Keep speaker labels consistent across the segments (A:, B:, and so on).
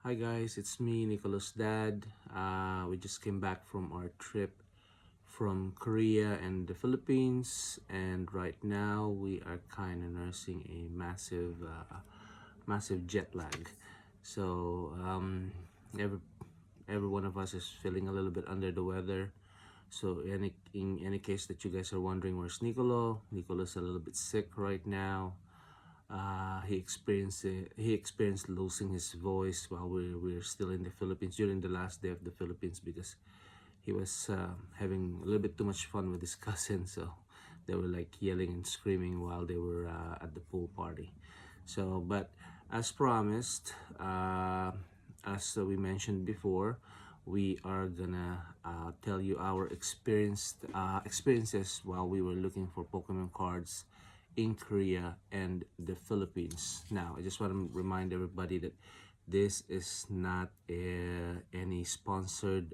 A: Hi guys, it's me, Nicholas' dad. We just came back from our trip from Korea and the Philippines, and right now we are kind of nursing a massive jet lag. So every one of us is feeling a little bit under the weather. So in any case that you guys are wondering, where's Nicolo? Nicolo's a little bit sick right now. He experienced losing his voice while we were still in the Philippines during the last day of the Philippines because he was having a little bit too much fun with his cousin. So they were like yelling and screaming while they were at the pool party. So but as promised, as we mentioned before, we are gonna tell you our experiences while we were looking for Pokemon cards in Korea and the Philippines. Now, I just want to remind everybody that this is not any sponsored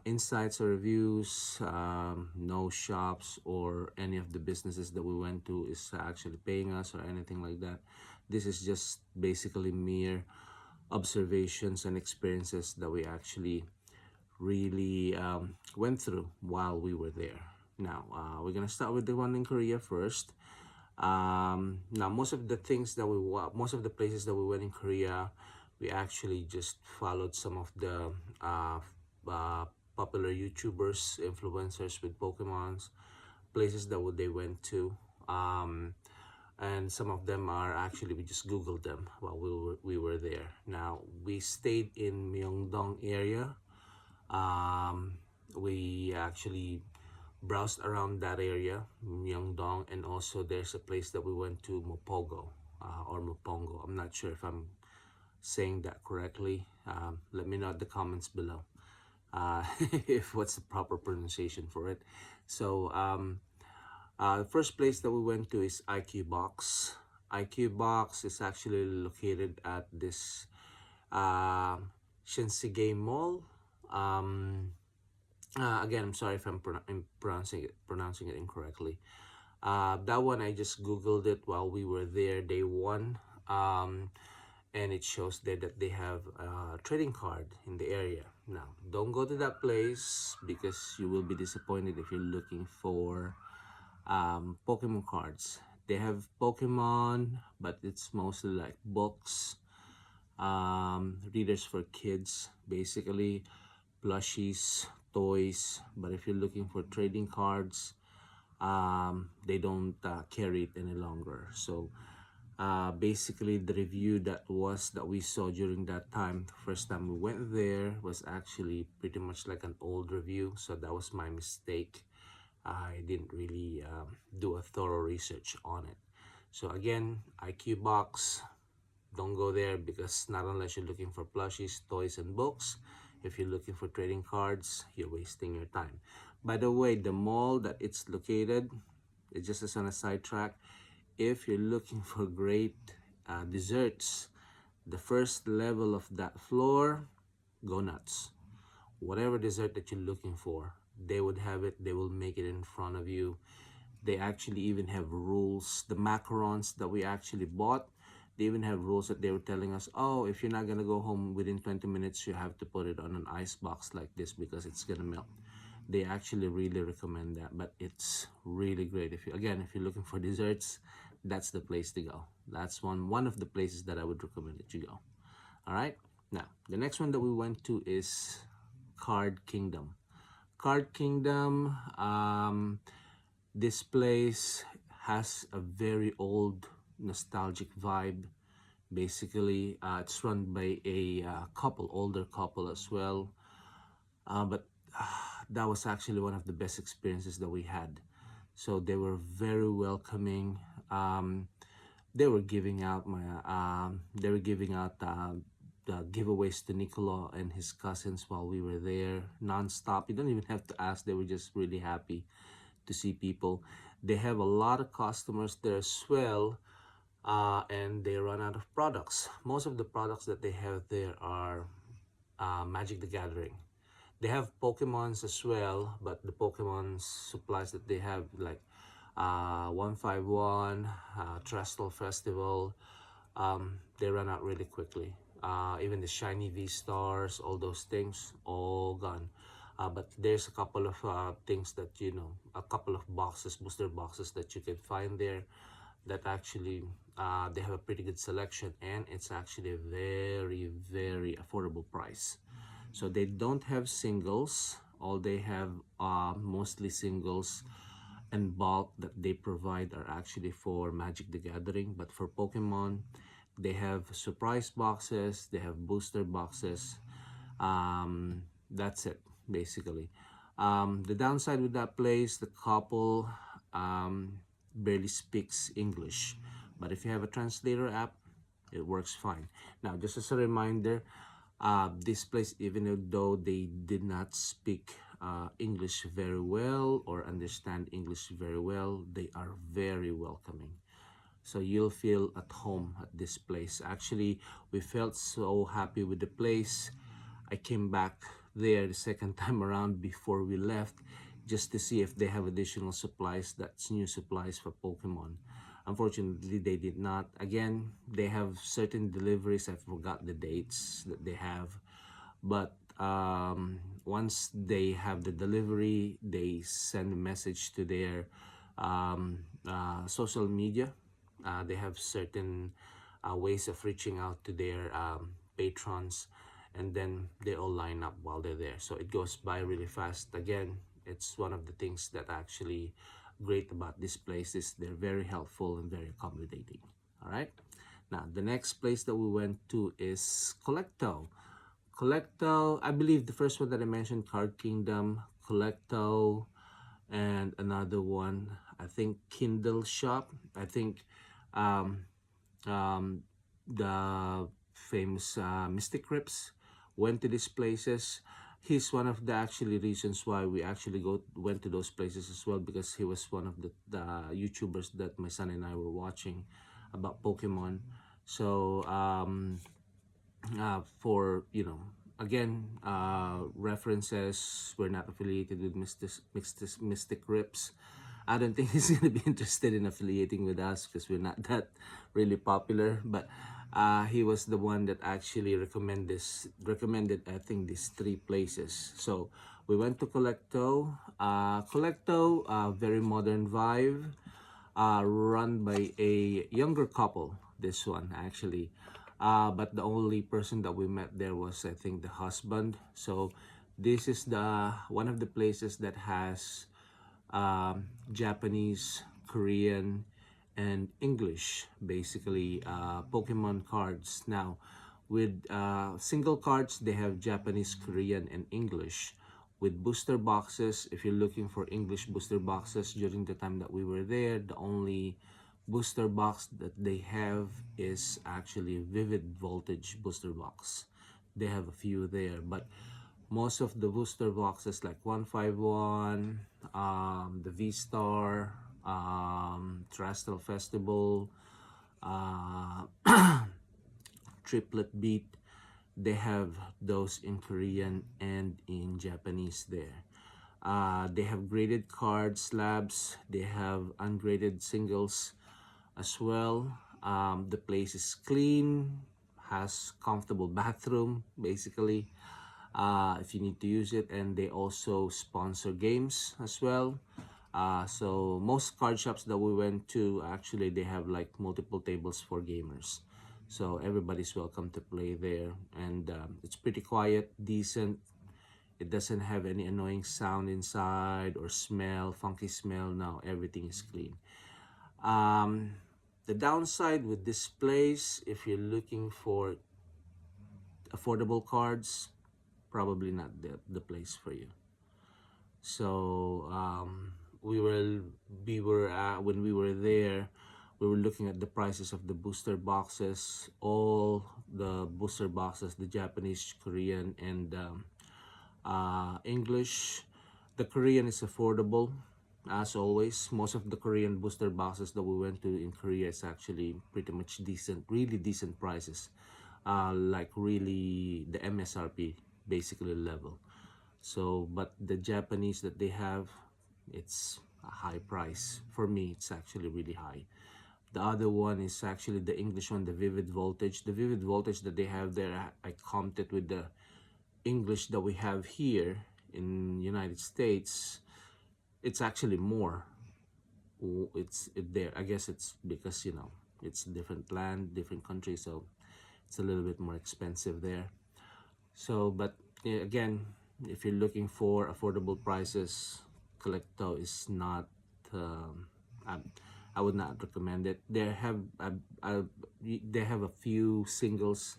A: insights or reviews. No shops or any of the businesses that we went to is actually paying us or anything like that. This is just basically mere observations and experiences that we actually really went through while we were there. Now, we're gonna start with the one in Korea first. Now, most of the places that we went in Korea, we actually just followed some of the uh, popular YouTubers, influencers with Pokemons, places that they went to. And some of them are actually we just googled them while we were there. Now we stayed in Myeongdong area. um, we actually browsed around that area, Myeongdong, and also there's a place that we went to, Mopogo, or Mopongo. I'm not sure if I'm saying that correctly. Let me know in the comments below if what's the proper pronunciation for it. So the first place that we went to is IQ Box. IQ Box is actually located at this uh, Shinsengate Mall. Um, Again, I'm sorry if I'm pronouncing it incorrectly. That one I just googled it while we were there day one, and it shows there that they have a trading card in the area. Now, don't go to that place because you will be disappointed if you're looking for Pokemon cards. They have Pokemon, but it's mostly like books, readers for kids, basically plushies, toys. But if you're looking for trading cards, they don't carry it any longer. So basically the review that we saw during that time, the first time we went there, was actually pretty much like an old review. So that was my mistake. I didn't really do a thorough research on it. So again, IQ Box, don't go there because not unless you're looking for plushies, toys, and books. If you're looking for trading cards, you're wasting your time. By the way, the mall that it's located, it just as on a sidetrack, if you're looking for great desserts, the first level of that floor, go nuts. Whatever dessert that you're looking for, they would have it. They will make it in front of you. They actually even have rules. The macarons that we actually bought, they even have rules that they were telling us, oh, if you're not gonna go home within 20 minutes, you have to put it on an ice box like this because it's gonna melt. They actually really recommend that, but it's really great. If you're looking for desserts, that's the place to go. That's one of the places that I would recommend that you go. All right. Now, the next one that we went to is Card Kingdom. Card Kingdom. This place has a very old, nostalgic vibe. Basically, it's run by a older couple as well. But that was actually one of the best experiences that we had. So they were very welcoming. They were giving out the giveaways to Nicola and his cousins while we were there nonstop. You don't even have to ask; they were just really happy to see people. They have a lot of customers there as well, and they run out of products. Most of the products that they have there are Magic the Gathering. They have Pokemons as well, but the Pokemon supplies that they have, like 151, Trestle Festival, they run out really quickly. even the shiny V stars, all those things, all gone. But there's a couple of things that, you know, a couple of boxes, booster boxes that you can find there that actually they have a pretty good selection, and it's actually a very, very affordable price. So they don't have singles. All they have mostly singles, and bulk that they provide are actually for Magic the Gathering. But for Pokemon, they have surprise boxes, they have booster boxes. That's it, basically. The downside with that place, the couple barely speaks English. But if you have a translator app, it works fine. Now, just as a reminder, this place, even though they did not speak English very well or understand English very well, they are very welcoming. So you'll feel at home at this place. Actually, we felt so happy with the place. I came back there the second time around before we left just to see if they have additional supplies, that's new supplies for Pokemon. Unfortunately, they did not. Again, they have certain deliveries. I forgot the dates that they have. But once they have the delivery, they send a message to their social media. They have certain ways of reaching out to their patrons, and then they all line up while they're there. So it goes by really fast. Again, it's one of the things that actually great about this place is they're very helpful and very accommodating. All right. Now, the next place that we went to is Collecto. Collecto, I believe the first one that I mentioned, Card Kingdom, Collecto, and another one, I think Kindle Shop. I think um, the famous Mystic Rips went to these places. He's one of the actually reasons why we actually went to those places as well, because he was one of the YouTubers that my son and I were watching about Pokemon. So for, you know, again, references, we're not affiliated with Mystic Rips. I don't think he's gonna be interested in affiliating with us because we're not that really popular. But he was the one that actually recommended, I think, these three places. So we went to Collecto. Collecto, very modern vibe, run by a younger couple. This one actually. But the only person that we met there was, I think, the husband. So this is the one of the places that has Japanese, Korean, and English, basically Pokemon cards. Now, with single cards, they have Japanese, Korean, and English. With booster boxes, if you're looking for English booster boxes, during the time that we were there, the only booster box that they have is actually Vivid Voltage booster box. They have a few there, but most of the booster boxes like 151, the V-Star, Terrestrial Festival, uh, Triplet Beat, they have those in Korean and in Japanese there. They have graded card slabs, they have ungraded singles as well. The place is clean, has comfortable bathroom basically, if you need to use it, and they also sponsor games as well. So most card shops that we went to, actually they have like multiple tables for gamers, so everybody's welcome to play there. And it's pretty quiet, decent. It doesn't have any annoying sound inside or smell, funky smell. Now everything is clean. The downside with this place, if you're looking for affordable cards, probably not the place for you. So when we were there, we were looking at the prices of the booster boxes. All the booster boxes, the Japanese, Korean, and English. The Korean is affordable, as always. Most of the Korean booster boxes that we went to in Korea is actually pretty much decent, really decent prices. Like really the MSRP basically level. So, but the Japanese that they have, it's a high price. For me, it's actually really high. The other one is actually the English one, the Vivid Voltage. The Vivid Voltage that they have there, I comped it with the English that we have here in United States. It's actually more. It's there. I guess it's because, you know, it's a different land, different country, so it's a little bit more expensive there. So, but yeah, again, if you're looking for affordable prices, Collecto is not. I, I would not recommend it. They have a few singles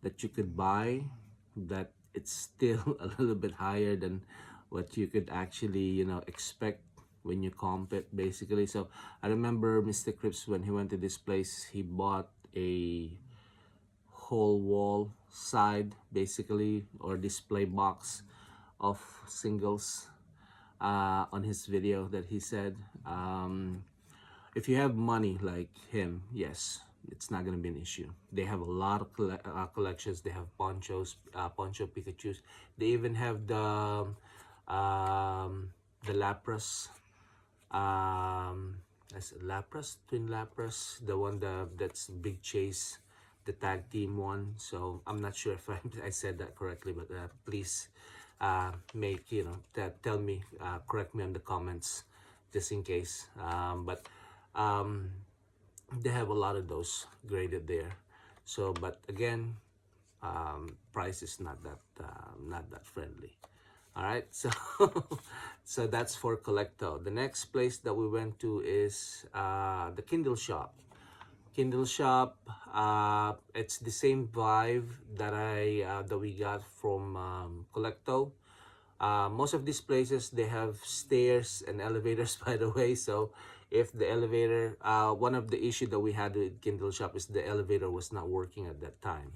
A: that you could buy that it's still a little bit higher than what you could actually, you know, expect when you comp it basically. So I remember Mr. Cripps, when he went to this place, he bought a whole wall side basically, or display box of singles on his video that he said. If you have money like him, yes, it's not gonna be an issue. They have a lot of collections. They have ponchos, poncho Pikachu's. They even have the Lapras, as Lapras, twin Lapras, the one that's Big Chase, the tag team one. So I'm not sure if I said that correctly, but please make, you know, tell me, correct me on the comments, just in case. But they have a lot of those graded there. So, but again, price is not that friendly. All right, so so that's for Collecto. The next place that we went to is the Kindle shop. Kindle shop, it's the same vibe that we got from Collecto. Most of these places, they have stairs and elevators by the way. So if the elevator, one of the issue that we had with Kindle shop is the elevator was not working at that time.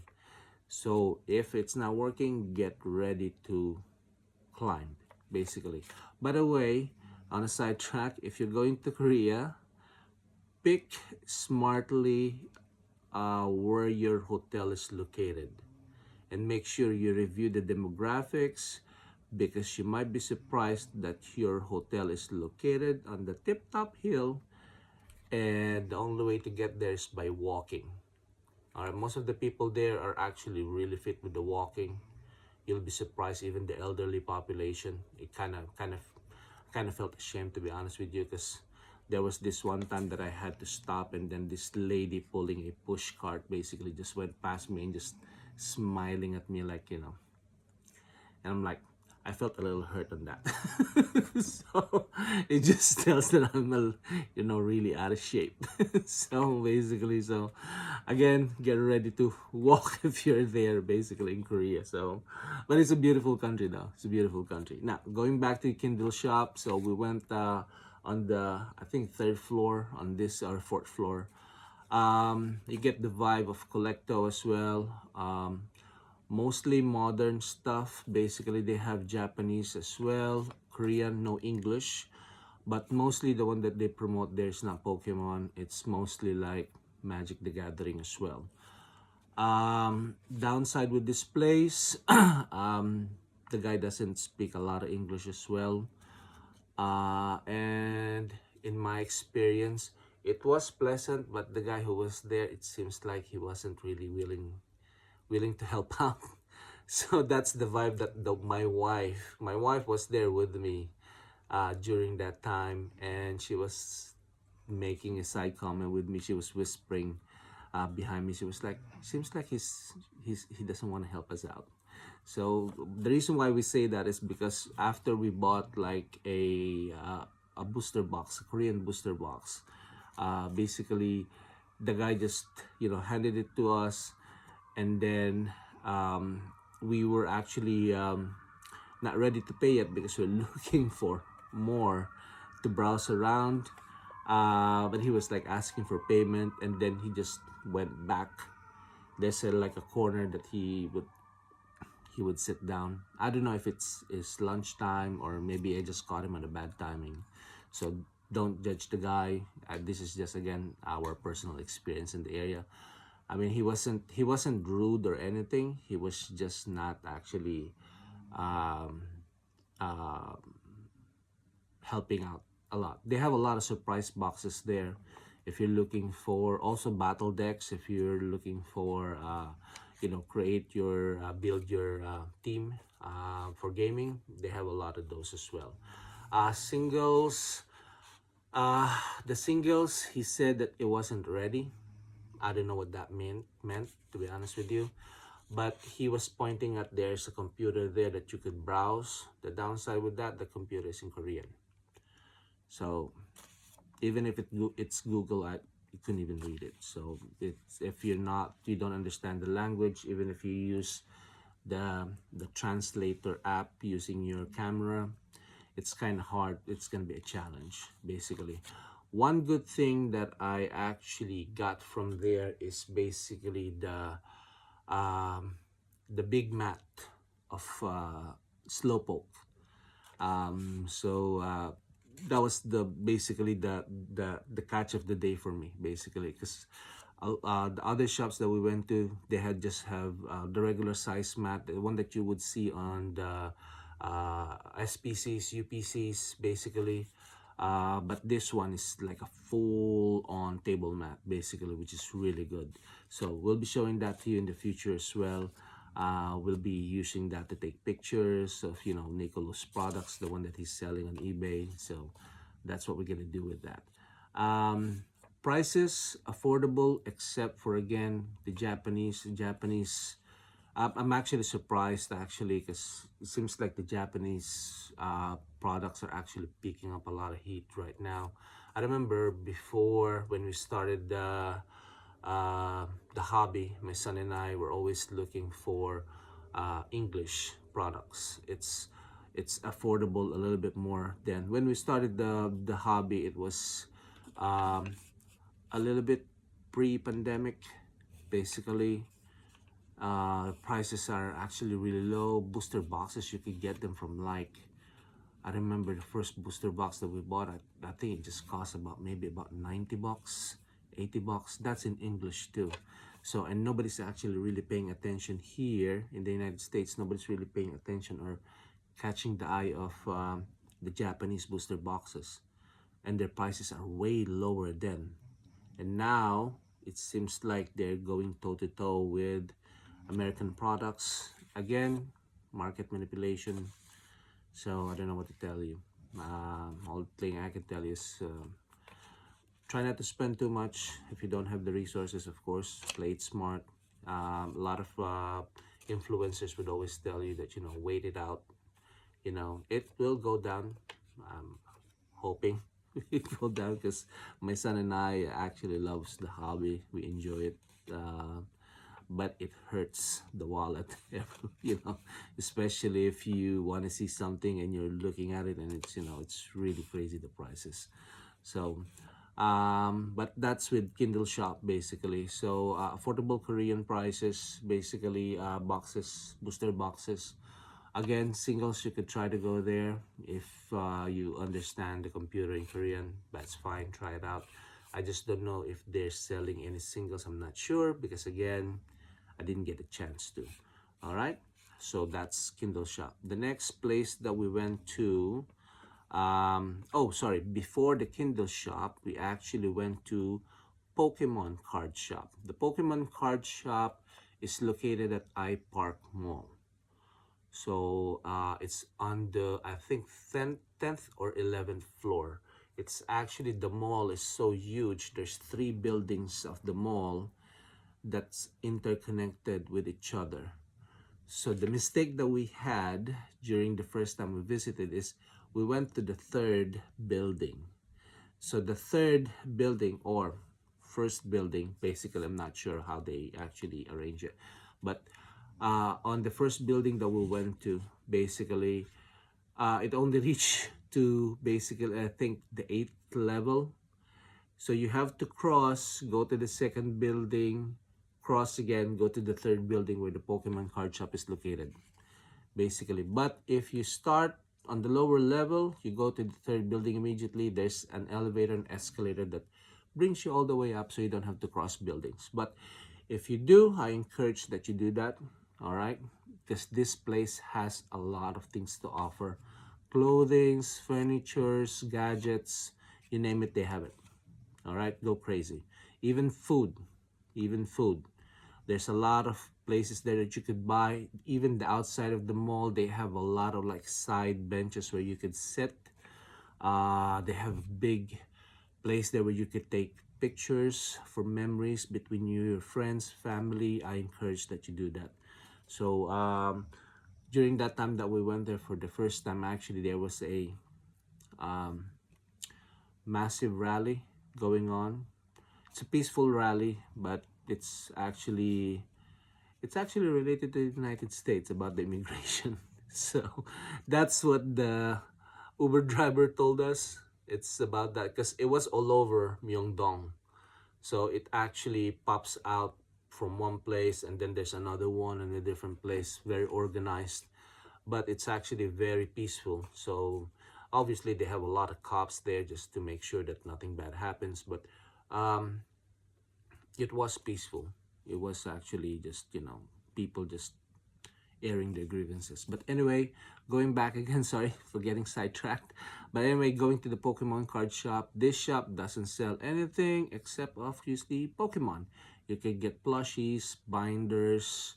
A: So if it's not working, get ready to climb basically. By the way, on a sidetrack, if you're going to Korea, pick smartly where your hotel is located, and make sure you review the demographics, because you might be surprised that your hotel is located on the tip-top hill and the only way to get there is by walking. All right, most of the people there are actually really fit with the walking. You'll be surprised, even the elderly population. It kind of felt ashamed, to be honest with you, because there was this one time that I had to stop, and then this lady pulling a push cart basically just went past me and just smiling at me, like, you know, and I'm like, I felt a little hurt on that. So it just tells that I'm, you know, really out of shape. So basically, so again, get ready to walk if you're there, basically in Korea. So, but it's a beautiful country, though. It's a beautiful country. Now, going back to Kindle shop, so we went on the, I think, third floor on this, or fourth floor. You get the vibe of Collecto as well. Mostly modern stuff. Basically, they have Japanese as well, Korean, no English, but mostly the one that they promote there is not Pokemon. It's mostly like Magic the Gathering as well. Downside with this place, the guy doesn't speak a lot of English as well. And in my experience, it was pleasant, but the guy who was there, it seems like he wasn't really willing to help out. So that's the vibe that my wife was there with me during that time, and she was making a side comment with me. She was whispering behind me. She was like, seems like he doesn't want to help us out. So the reason why we say that is because after we bought like a booster box, a Korean booster box, basically the guy just, you know, handed it to us, and then we were actually not ready to pay it because we're looking for more to browse around, but he was like asking for payment, and then he just went back. There's like a corner that he would sit down. I don't know if it's lunchtime, or maybe I just caught him at a bad timing. So don't judge the guy. This is just, again, our personal experience in the area. I mean, he wasn't rude or anything. He was just not actually helping out a lot. They have a lot of surprise boxes there, if you're looking for also battle decks, if you're looking for create your build your team for gaming, they have a lot of those as well. Singles, uh, the singles, he said that it wasn't ready. I don't know what that meant, to be honest with you. But he was pointing at there's a computer there that you could browse. The downside with that, the computer is in Korean. So even if it's Google, you couldn't even read it. So it's, if you don't understand the language, even if you use the translator app using your camera, it's kind of hard. It's gonna be a challenge, basically. One good thing that I actually got from there is basically the big mat of slowpoke. So that was the basically the catch of the day for me, basically, because the other shops that we went to, they had just have the regular size mat, the one that you would see on the SPCs, UPCs, basically. But this one is like a full-on table mat, basically, which is really good. So we'll be showing that to you in the future as well. We'll be using that to take pictures of Nico's products, the one that he's selling on eBay. So that's what we're gonna do with that. Prices affordable, except for, again, the Japanese. I'm actually surprised, actually, because it seems like the Japanese products are actually picking up a lot of heat right now. I remember before, when we started the hobby, my son and I were always looking for English products. It's affordable a little bit more than when we started the hobby. It was a little bit pre-pandemic, basically. Prices are actually really low. Booster boxes, you could get them from, like, I remember the first booster box that we bought, I think it just cost maybe about 90 bucks, 80 bucks. That's in English too. So, and nobody's actually really paying attention here in the United States. Nobody's really paying attention or catching the eye of the Japanese booster boxes. And their prices are way lower then. And now it seems like they're going toe-to-toe with American products. Again, market manipulation. So I don't know what to tell you. All thing I can tell you is try not to spend too much if you don't have the resources, of course. Play it smart. A lot of influencers would always tell you that, wait it out. It will go down. I'm hoping it go down, because my son and I actually loves the hobby. We enjoy it. But it hurts the wallet, especially if you want to see something and you're looking at it and it's really crazy, the prices. So but that's with Kindle Shop, basically. So affordable Korean prices, basically. Boxes, booster boxes. Again, singles, you could try to go there if you understand the computer in Korean. That's fine, try it out. I just don't know if they're selling any singles. I'm not sure, because again, I didn't get a chance to. All right, so that's Kindle Shop. The next place that we went to, oh sorry, before the Kindle Shop, we actually went to Pokemon Card Shop. The Pokemon Card Shop is located at iPark Mall. So it's on the, I think, 10th or 11th floor. It's actually, the mall is so huge. There's 3 buildings of the mall that's interconnected with each other. So the mistake that we had during the first time we visited is we went to the 3rd building. So the 3rd building, or first building, basically, I'm not sure how they actually arrange it, but on the first building that we went to, basically, it only reached to, basically, I think, the 8th level. So you have to cross, go to the 2nd building, cross again, go to the 3rd building where the Pokemon card shop is located, basically. But if you start on the lower level, you go to the 3rd building immediately. There's an elevator and escalator that brings you all the way up, so you don't have to cross buildings. But if you do, I encourage that you do that, all right? Because this place has a lot of things to offer. Clothings, furnitures, gadgets, you name it, they have it. All right, go crazy. Even food, even food. There's a lot of places there that you could buy. Even the outside of the mall, they have a lot of like side benches where you could sit. They have big place there where you could take pictures for memories between you, your friends, family. I encourage that you do that. So during that time that we went there for the first time, actually there was a massive rally going on. It's a peaceful rally, but it's actually related to the United States about the immigration. So that's what the Uber driver told us. It's about that because it was all over Myeongdong. So it actually pops out from one place and then there's another one in a different place, very organized. But it's actually very peaceful. So obviously they have a lot of cops there just to make sure that nothing bad happens. But um, it was peaceful. It was actually just, people just airing their grievances. But anyway, going back again, sorry for getting sidetracked. But anyway, going to the Pokemon card shop. This shop doesn't sell anything except obviously Pokemon. You can get plushies, binders,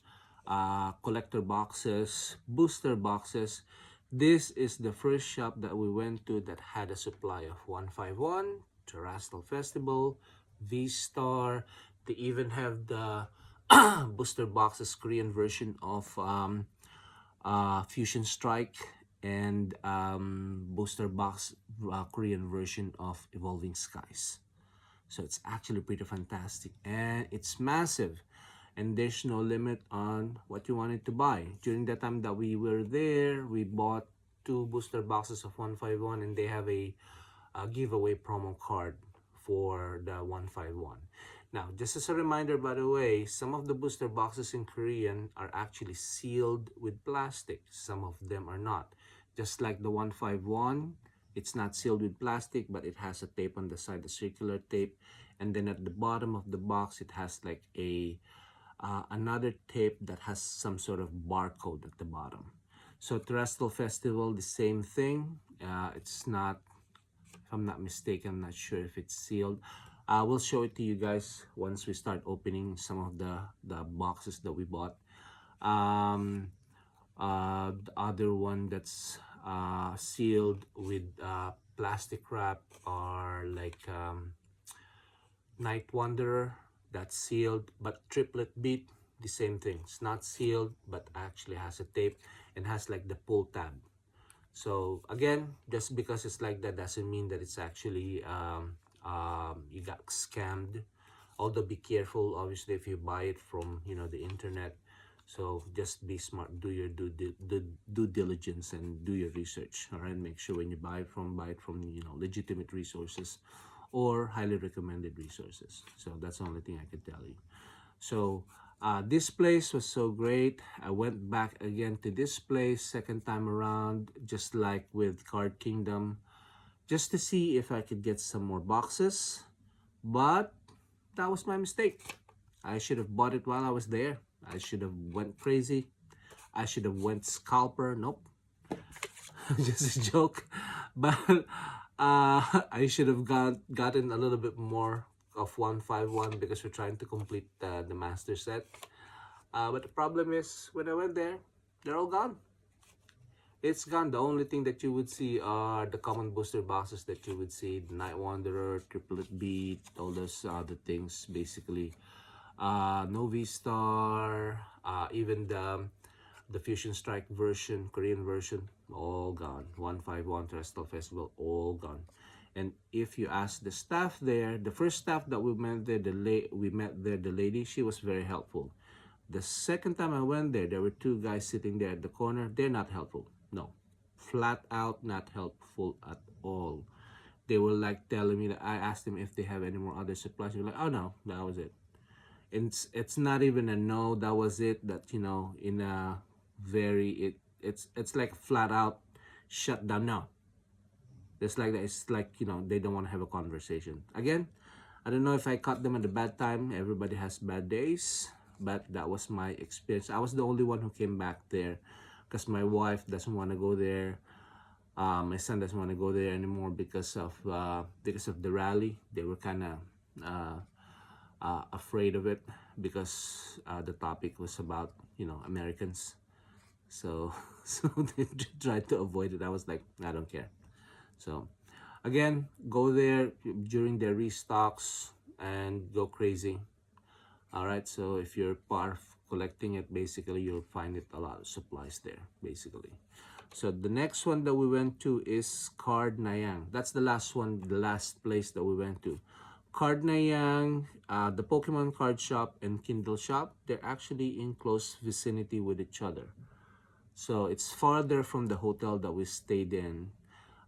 A: collector boxes, booster boxes. This is the first shop that we went to that had a supply of 151, Terrestrial Festival, V-Star. They even have the booster boxes Korean version of Fusion Strike and booster box Korean version of Evolving Skies. So it's actually pretty fantastic and it's massive and there's no limit on what you wanted to buy. During the time that we were there, we bought two booster boxes of 151 and they have a giveaway promo card for the 151. Now, just as a reminder, by the way, some of the booster boxes in Korean are actually sealed with plastic. Some of them are not. Just like the 151, it's not sealed with plastic, but it has a tape on the side, a circular tape. And then at the bottom of the box, it has like another tape that has some sort of barcode at the bottom. So Terrestrial Festival, the same thing. It's not, if I'm not mistaken, I'm not sure if it's sealed. I will show it to you guys once we start opening some of the boxes that we bought. The other one that's sealed with plastic wrap are like Night Wanderer, that's sealed, but Triplet Beat, the same thing. It's not sealed, but actually has a tape and has like the pull tab. So again, just because it's like that doesn't mean that it's actually you got scammed. Although be careful, obviously, if you buy it from the internet. So just be smart, do your due diligence and do your research. All right, make sure when you buy it from legitimate resources or highly recommended resources. So that's the only thing I could tell you. So this place was so great. I went back again to this place second time around, just like with Card Kingdom, just to see if I could get some more boxes. But that was my mistake. I should have bought it while I was there. I should have went crazy. I should have went scalper. Nope. Just a joke. But I should have gotten a little bit more of 151 because we're trying to complete the master set. But the problem is when I went there, they're all gone. It's gone. The only thing that you would see are the common booster boxes that you would see, the Night Wanderer, Triplet Beat, all those other things basically. No V-Star, even the Fusion Strike version, Korean version, all gone. 151 Terrestrial Festival, all gone. And if you ask the staff there, the first staff that we met there, the lady, she was very helpful. The second time I went there, there were two guys sitting there at the corner. They're not helpful. No, flat out not helpful at all. They were like telling me that I asked them if they have any more other supplies. They were like, oh no, that was it. It's not even a no, that was it. That in a very it's like flat out shut down. No, it's like that. It's like they don't want to have a conversation again. I don't know if I caught them at a bad time. Everybody has bad days, but that was my experience. I was the only one who came back there because my wife doesn't want to go there. My son doesn't want to go there anymore because of the rally. They were kind of afraid of it because the topic was about Americans. So so they tried to avoid it. I was like, I don't care. So again, go there during their restocks and go crazy. All right, so if you're part of collecting it, basically you'll find it a lot of supplies there, basically. So the next one that we went to is Card Nayang. That's the last one, the last place that we went to. Card Nayang, the Pokemon card shop and Kindle shop, they're actually in close vicinity with each other. So it's farther from the hotel that we stayed in.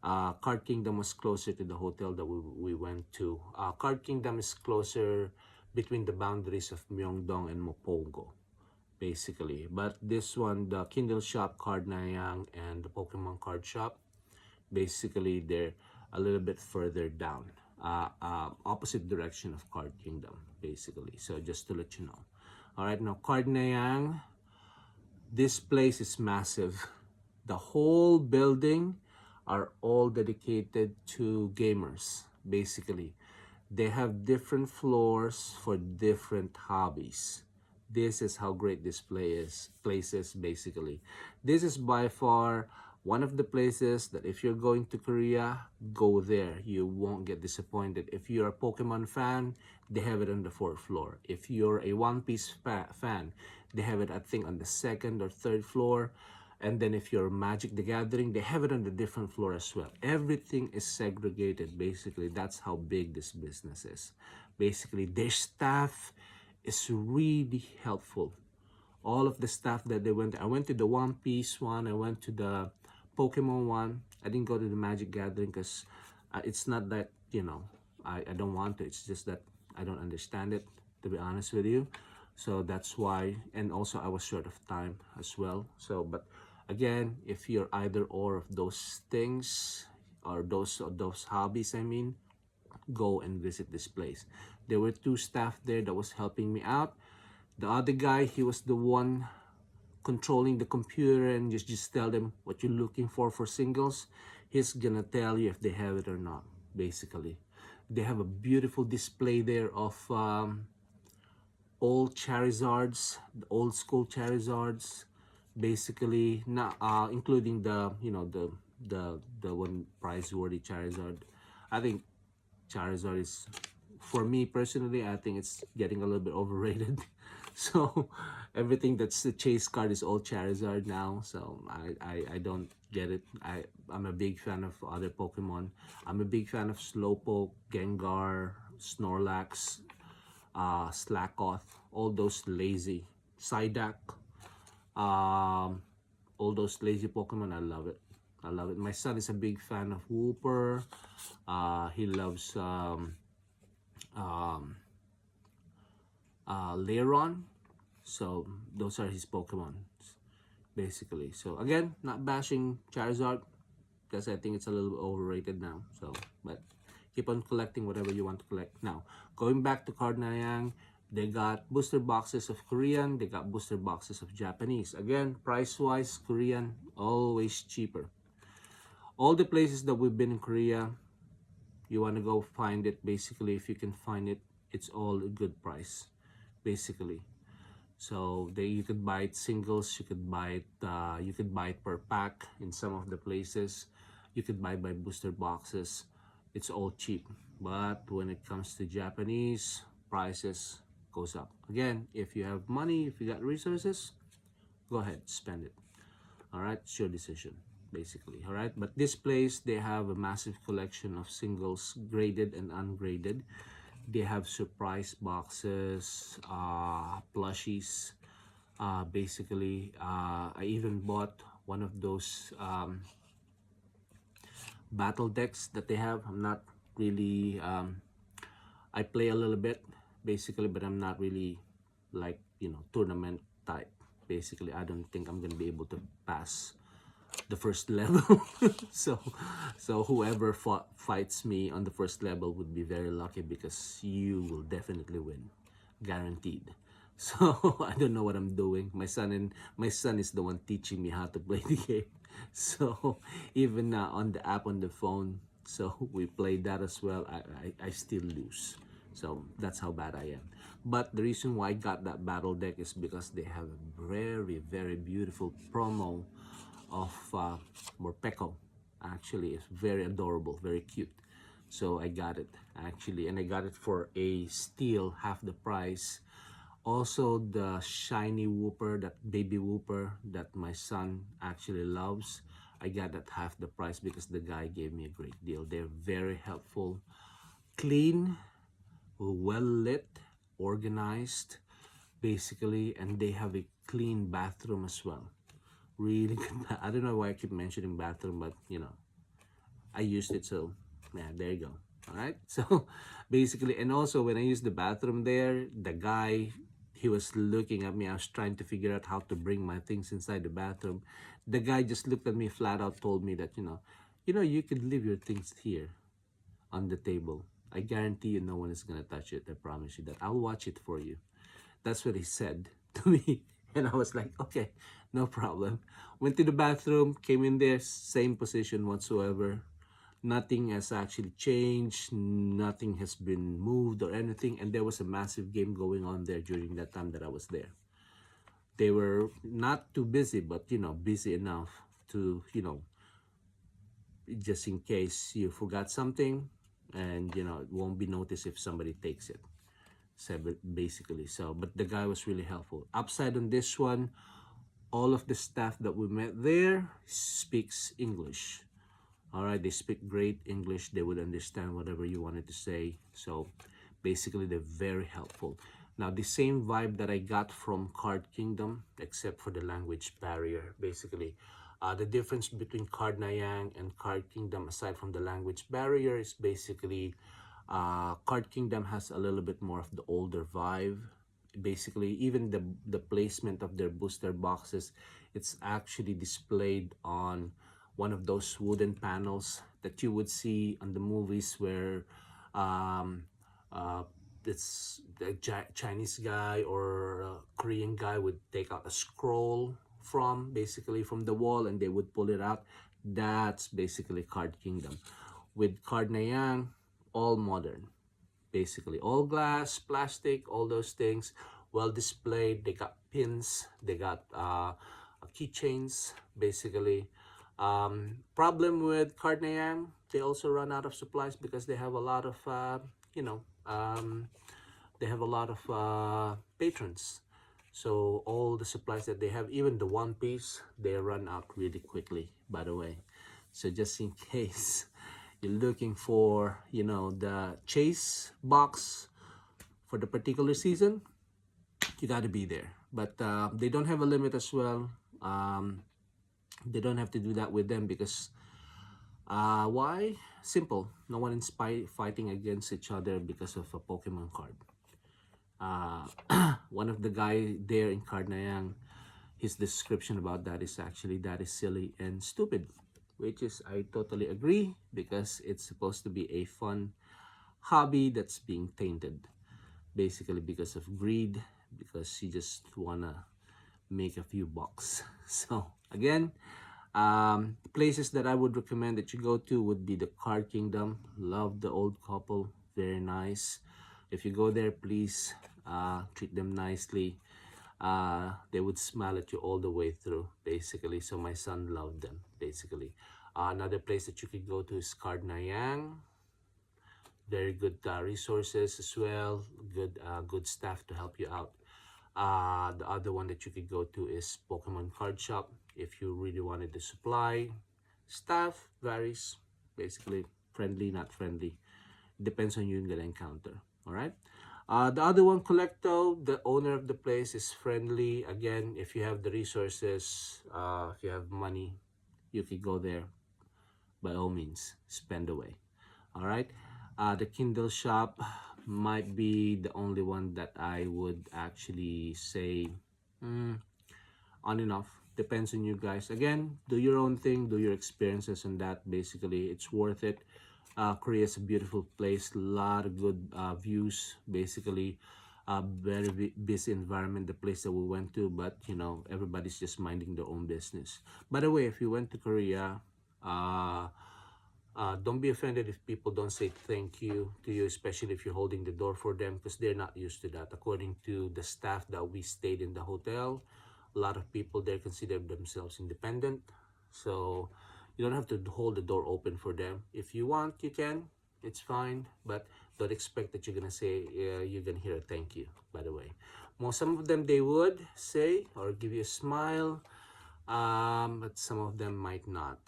A: Card Kingdom was closer to the hotel that we went to. Card Kingdom is closer between the boundaries of Myeongdong and Mopogo, basically. But this one, the Kindle shop, Card Nayang, and the Pokemon card shop, basically they're a little bit further down, opposite direction of Card Kingdom, basically. So just to let you know. All right, now Card Nayang, this place is massive. The whole building are all dedicated to gamers, basically. They have different floors for different hobbies. This is how great this place is, basically. This is by far one of the places that if you're going to Korea, go there. You won't get disappointed. If you're a Pokemon fan, they have it on the 4th floor. If you're a One Piece fan, they have it, I think, on the 2nd or 3rd floor. And then if you're Magic the Gathering, they have it on the different floor as well. Everything is segregated, basically. That's how big this business is. Basically, their staff is really helpful. All of the staff that they went, I went to the One Piece one, I went to the Pokemon one. I didn't go to the Magic Gathering because it's not that, I don't want to. It's just that I don't understand it, to be honest with you. So that's why, and also I was short of time as well. So, but again, if you're either or of those things or those hobbies, I mean, go and visit this place. There were 2 staff there that was helping me out. The other guy, he was the one controlling the computer and just tell them what you're looking for singles. He's gonna tell you if they have it or not, basically. They have a beautiful display there of old Charizards, the old school Charizards, basically, not including the one prize worthy Charizard. I think Charizard is, for me personally, I think it's getting a little bit overrated. So everything that's the chase card is all Charizard now. So I don't get it. I'm a big fan of other Pokemon. I'm a big fan of Slowpoke, Gengar, Snorlax, Slackoth, all those lazy Psyduck, all those lazy Pokemon. I love it. I love it. My son is a big fan of Wooper. He loves Lairon. So those are his Pokemon, basically. So again, not bashing Charizard because I think it's a little overrated now. So, but keep on collecting whatever you want to collect. Now, going back to Card Nayang, they got booster boxes of Korean, they got booster boxes of Japanese. Again, price-wise, Korean, always cheaper. All the places that we've been in Korea, you want to go find it, basically, if you can find it, it's all a good price, basically. So you could buy it singles, you could buy it per pack in some of the places. You could buy by booster boxes. It's all cheap. But when it comes to Japanese, prices goes up. Again, if you have money, if you got resources, go ahead, spend it. All right, it's your decision, basically. All right, but this place, they have a massive collection of singles, graded and ungraded. They have surprise boxes, plushies. Basically, I even bought one of those battle decks that they have. I'm not really, I play a little bit, basically, but I'm not really like, tournament type. Basically, I don't think I'm gonna be able to pass the first level. so whoever fights me on the first level would be very lucky because you will definitely win, guaranteed. So I don't know what I'm doing. My son is the one teaching me how to play the game. So even on the app on the phone, so we play that as well. I still lose. So that's how bad I am. But the reason why I got that battle deck is because they have a very very beautiful promo of Morpeko. Actually, it's very adorable, very cute. So I got it actually, and I got it for a steal, half the price. Also, the shiny whooper, that baby whooper that my son actually loves, I got that half the price because the guy gave me a great deal. They're very helpful, clean, well lit, organized, basically, and they have a clean bathroom as well. Really good. I don't know why I keep mentioning bathroom, but I used it, so yeah, there you go. All right. So basically, and also when I used the bathroom there, the guy, he was looking at me. I was trying to figure out how to bring my things inside the bathroom. The guy just looked at me flat out, told me that you could leave your things here on the table. I guarantee you, no one is gonna touch it. I promise you that. I'll watch it for you. That's what he said to me. And I was like, okay, no problem. Went to the bathroom, came in there, same position whatsoever. Nothing has actually changed, nothing has been moved or anything. And there was a massive game going on there during that time that I was there. They were not too busy, but busy enough to, just in case you forgot something, and it won't be noticed if somebody takes it. So basically, but the guy was really helpful. Upside on this one, all of the staff that we met there speaks English. All right, they speak great English. They would understand whatever you wanted to say. So basically, they're very helpful. Now, the same vibe that I got from Card Kingdom, except for the language barrier, basically. The difference between Card Nayang and Card Kingdom, aside from the language barrier, is basically Card Kingdom has a little bit more of the older vibe. Basically, even the placement of their booster boxes, it's actually displayed on one of those wooden panels that you would see on the movies where um, uh, it's the Chinese guy or a Korean guy would take out a scroll from basically from the wall and they would pull it out. That's basically Card Kingdom. With Card Nayang, all modern, basically all glass, plastic, all those things, well displayed. They got pins, they got keychains, basically. Problem with Cardnayang, they also run out of supplies because they have a lot of you know they have a lot of patrons. So all the supplies that they have, even the one piece, they run out really quickly, by the way. So just in case you're looking for the chase box for the particular season, you got to be there. But they don't have a limit as well. They don't have to do that with them because why? Simple. No one is fighting against each other because of a Pokemon card. One of the guy there in Cardnayang, his description about that is actually that is silly and stupid, which is I totally agree because it's supposed to be a fun hobby that's being tainted basically because of greed, because you just wanna make a few bucks. So again, places that I would recommend that you go to would be the Card Kingdom. Love the old couple, very nice. If you go there, please treat them nicely. They would smile at you all the way through, basically. So my son loved them, basically. Another place that you could go to is Card Nayang. Very good resources as well. Good staff to help you out. The other one that you could go to is Pokemon Card Shop. If you really wanted the supply, staff varies. Basically, friendly, not friendly. Depends on you and gonna encounter. All right. The other one, Collecto, the owner of the place is friendly. Again, if you have the resources, if you have money, you could go there. By all means, spend away. All right. The Kindle shop might be the only one that I would actually say on and off. Depends on you guys. Again, do your own thing, do your experiences on that. Basically, it's worth it. Korea is a beautiful place, a lot of good views. Basically, a very busy environment, the place that we went to, but you know, everybody's just minding their own business. By the way, if you went to Korea, uh, don't be offended if people don't say thank you to you, especially if you're holding the door for them, because they're not used to that. According to the staff that we stayed in the hotel, a lot of people there consider themselves independent. So you don't have to hold the door open for them. If you want, you can. It's fine, but don't expect that you're gonna say you're gonna hear a thank you. By the way, most some of them they would say or give you a smile, but some of them might not,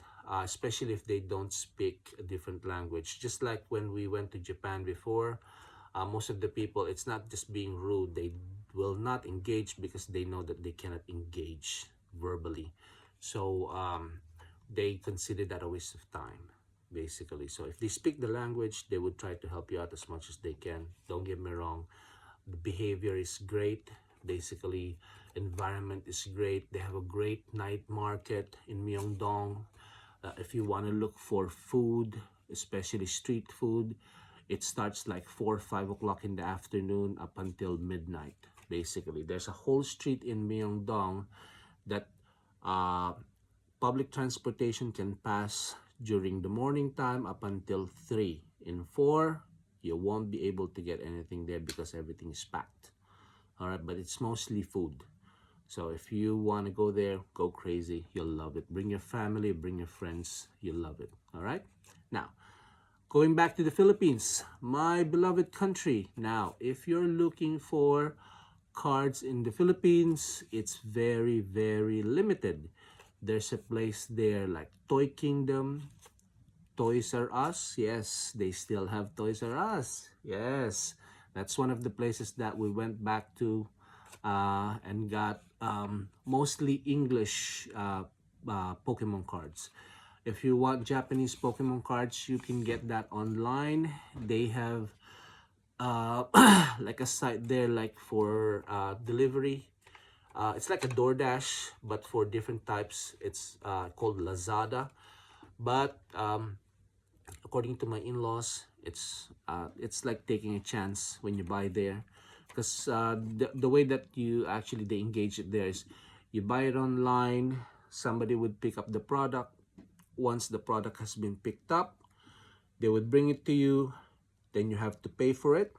A: especially if they don't speak a different language. Just like when we went to Japan before, most of the people, it's not just being rude, they will not engage because they know that they cannot engage verbally. So they consider that a waste of time, basically. So if they speak the language, they would try to help you out as much as they can. Don't get me wrong, the behavior is great, basically environment is great. They have a great night market in Myeongdong. If you want to look for food, especially street food, it starts like 4 or 5 o'clock in the afternoon up until midnight. Basically, there's a whole street in Myeongdong that uh, public transportation can pass during the morning time up until 3. In 4, you won't be able to get anything there because everything is packed. All right, but it's mostly food. So if you want to go there, go crazy. You'll love it. Bring your family, bring your friends. You'll love it. All right. Now, going back to the Philippines, my beloved country. Now, if you're looking for cards in the Philippines, it's very, very limited. There's a place there like Toy Kingdom, Toys R Us. Yes, they still have Toys R Us. Yes, that's one of the places that we went back to and got mostly English Pokemon cards. If you want Japanese Pokemon cards, you can get that online. They have like a site there like for delivery. It's like a DoorDash, but for different types. It's called Lazada. But according to my in-laws, it's like taking a chance when you buy there, because the way that you actually they engage it there is you buy it online, somebody would pick up the product. Once the product has been picked up, they would bring it to you, then you have to pay for it.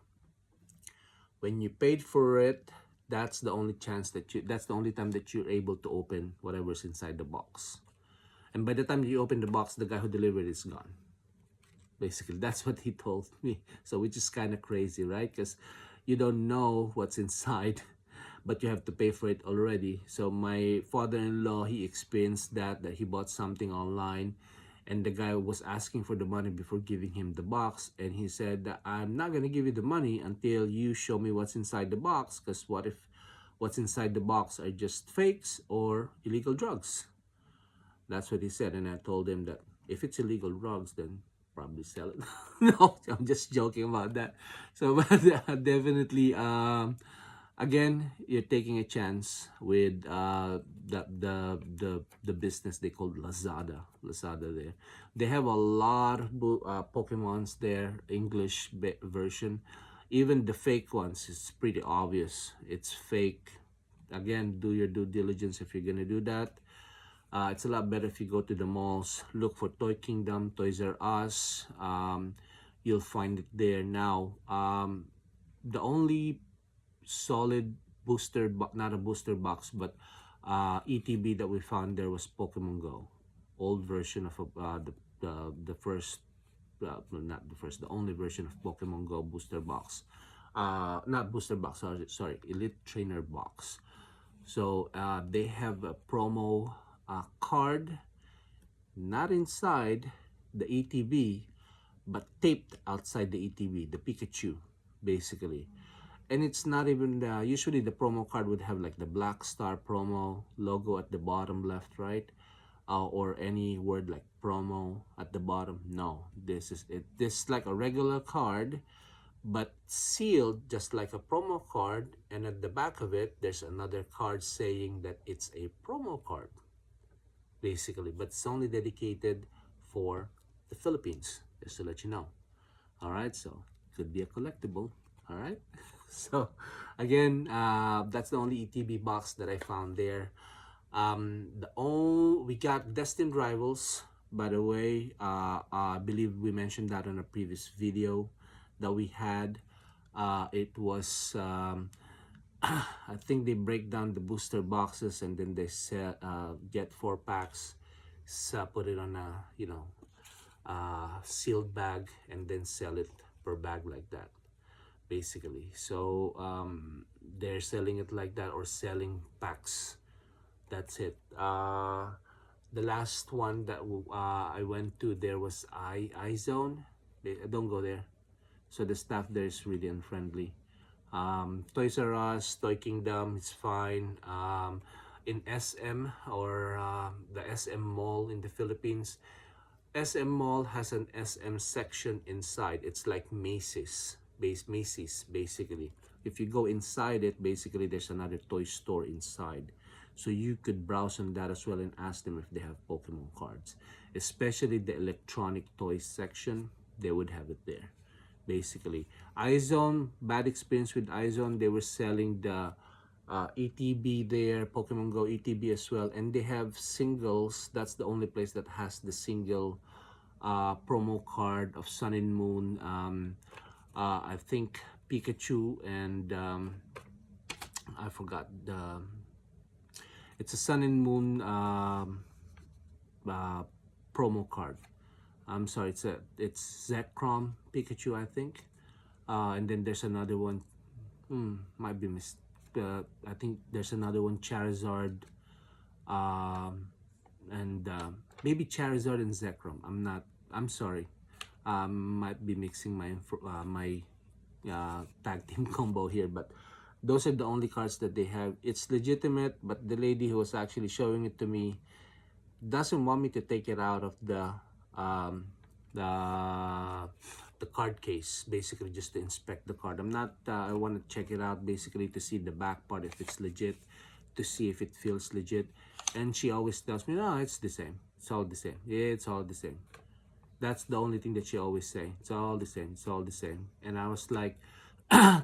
A: When you paid for it, that's the only chance that that's the only time that you're able to open whatever's inside the box. And by the time you open the box, the guy who delivered is gone. Basically, that's what he told me. So which is kind of crazy, right? Because you don't know what's inside, but you have to pay for it already. So my father-in-law, he experienced that he bought something online, and the guy was asking for the money before giving him the box, and he said that I'm not gonna give you the money until you show me what's inside the box, because what if what's inside the box are just fakes or illegal drugs? That's what he said, and I told him that if it's illegal drugs, then probably sell it. No, I'm just joking about that. So, but definitely, again, you're taking a chance with the business they call Lazada. Lazada there, they have a lot of Pokemons there, English version. Even the fake ones, it's pretty obvious. It's fake. Again, do your due diligence if you're gonna do that. It's a lot better if you go to the malls, look for Toy Kingdom, Toys R Us. You'll find it there now. The only solid booster, not a booster box, but ETB that we found there was Pokemon Go, old version of the first, not the first, the only version of Pokemon Go booster box. Not booster box, sorry, Elite Trainer box. So they have a promo card, not inside the ETB, but taped outside the ETB, the Pikachu, basically. And it's not even usually the promo card would have like the Black Star promo logo at the bottom left, right, or any word like promo at the bottom. No, this is it. This is like a regular card, but sealed just like a promo card, and at the back of it there's another card saying that it's a promo card, basically, but it's only dedicated for the Philippines, just to let you know. All right, so could be a collectible. All right. So again, that's the only ETB box that I found there. We got Destined Rivals, by the way. I believe we mentioned that on a previous video that we had. It was I think they break down the booster boxes and then they sell, get 4 packs, so put it on a sealed bag and then sell it per bag like that, basically. So they're selling it like that or selling packs. That's it. The last one that I went to, there was iZone. Don't go there. So the staff there is really unfriendly. Toys R Us, Toy Kingdom, it's fine. In SM or the SM Mall in the Philippines, SM Mall has an SM section inside. It's like Macy's basically. If you go inside it, basically there's another toy store inside. So you could browse on that as well and ask them if they have Pokemon cards. Especially the electronic toys section, they would have it there. Basically, iZone, bad experience with iZone. They were selling the ETB there, Pokemon Go ETB as well, and they have singles. That's the only place that has the single promo card of Sun and Moon. I think Pikachu and I forgot the. It's a Sun and Moon uh, promo card. I'm sorry, it's Zekrom Pikachu, I think. And then there's another one. Might be I think there's another one, Charizard, and maybe Charizard and Zekrom. I'm not. I'm sorry. Might be mixing my tag team combo here, but those are the only cards that they have. It's legitimate, but the lady who was actually showing it to me doesn't want me to take it out of um, the the card case, basically just to inspect the card. I'm not. I want to check it out basically to see the back part if it's legit, to see if it feels legit. And she always tells me, "No, it's the same. It's all the same. Yeah, it's all the same." That's the only thing that she always say. It's all the same. It's all the same. And I was like,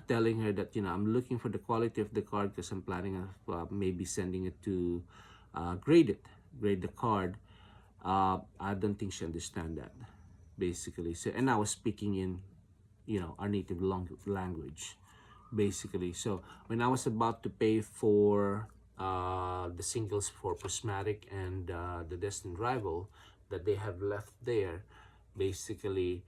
A: telling her that I'm looking for the quality of the card because I'm planning of maybe sending it to grade the card. I don't think she understand that, basically. So, and I was speaking in our native language, basically. So when I was about to pay for the singles for Prismatic and the Destined Rival that they have left there, basically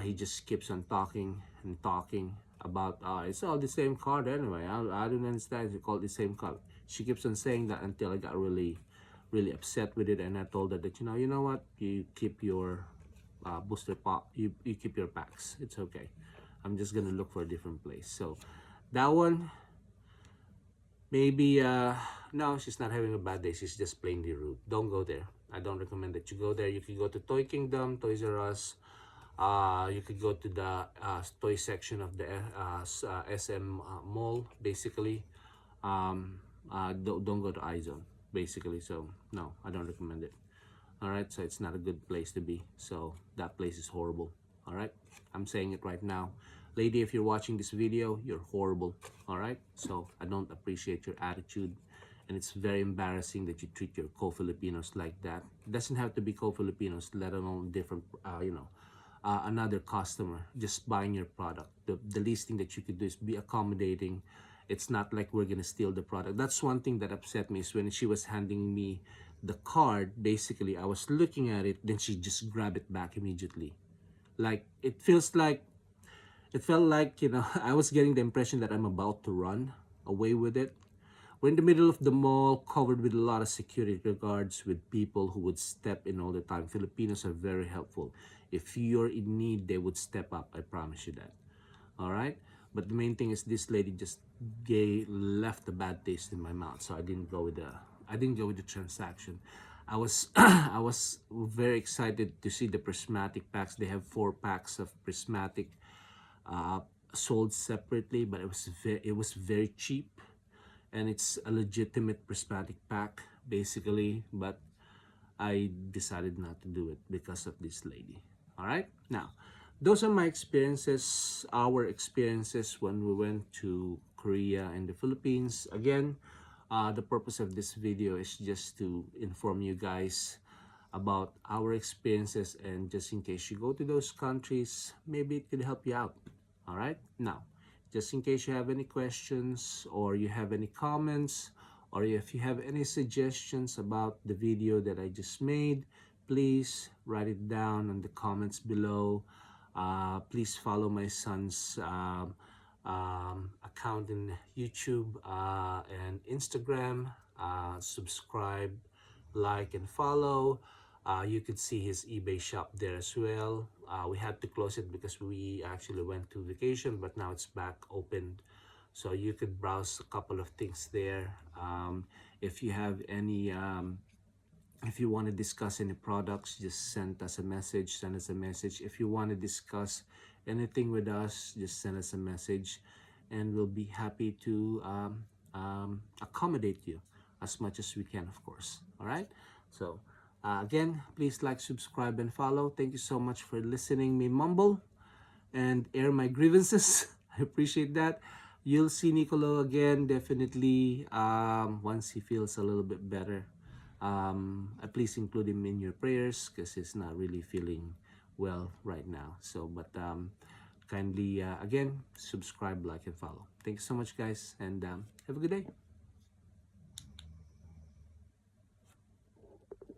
A: he just keeps on talking and talking about it's all the same card anyway. I don't understand, it's called the same card. She keeps on saying that until I got really upset with it, and I told her that you know what, you keep your booster pop, you keep your packs, it's okay. I'm just gonna look for a different place. So that one, maybe no, she's not having a bad day, she's just plainly rude. Don't go there. I don't recommend that you go there. You can go to Toy Kingdom, Toys R Us. You could go to the toy section of the SM mall, basically. Don't go to iZone, basically. So no, I don't recommend it. All right, so it's not a good place to be. So that place is horrible. All right, I'm saying it right now, lady. If you're watching this video, you're horrible. All right, so I don't appreciate your attitude, and it's very embarrassing that you treat your co-Filipinos like that. It doesn't have to be co-Filipinos, let alone different, another customer just buying your product. The least thing that you could do is be accommodating. It's not like we're gonna steal the product. That's one thing that upset me, is when she was handing me the card, basically I was looking at it, then she just grabbed it back immediately. Like it felt like I was getting the impression that I'm about to run away with it. We're in the middle of the mall, covered with a lot of security guards, with people who would step in all the time. Filipinos are very helpful. If you're in need, they would step up. I promise you that. All right. But the main thing is, this lady just left a bad taste in my mouth, so I didn't go with the transaction. I was I was very excited to see the prismatic packs. They have 4 packs of prismatic uh, sold separately, but it was very cheap, and it's a legitimate prismatic pack, basically. But I decided not to do it because of this lady. All right, now those are my experiences, our experiences when we went to Korea and the Philippines. Again, the purpose of this video is just to inform you guys about our experiences, and just in case you go to those countries, maybe it could help you out. All right, now, just in case you have any questions or you have any comments, or if you have any suggestions about the video that I just made, please write it down in the comments below. Please follow my son's account in YouTube and Instagram. Subscribe, like, and follow. You could see his eBay shop there as well. We had to close it because we actually went to vacation, but now it's back open, so you could browse a couple of things there. If you have any if you want to discuss any products, just send us a message. If you want to discuss anything with us, just send us a message, and we'll be happy to accommodate you as much as we can, of course. All right, so again, please like, subscribe, and follow. Thank you so much for listening me mumble and air my grievances. I appreciate that. You'll see Nicolo again definitely once he feels a little bit better. Please include him in your prayers because he's not really feeling well right now. So, but kindly again subscribe, like, and follow. Thank you so much, guys, and have a good day.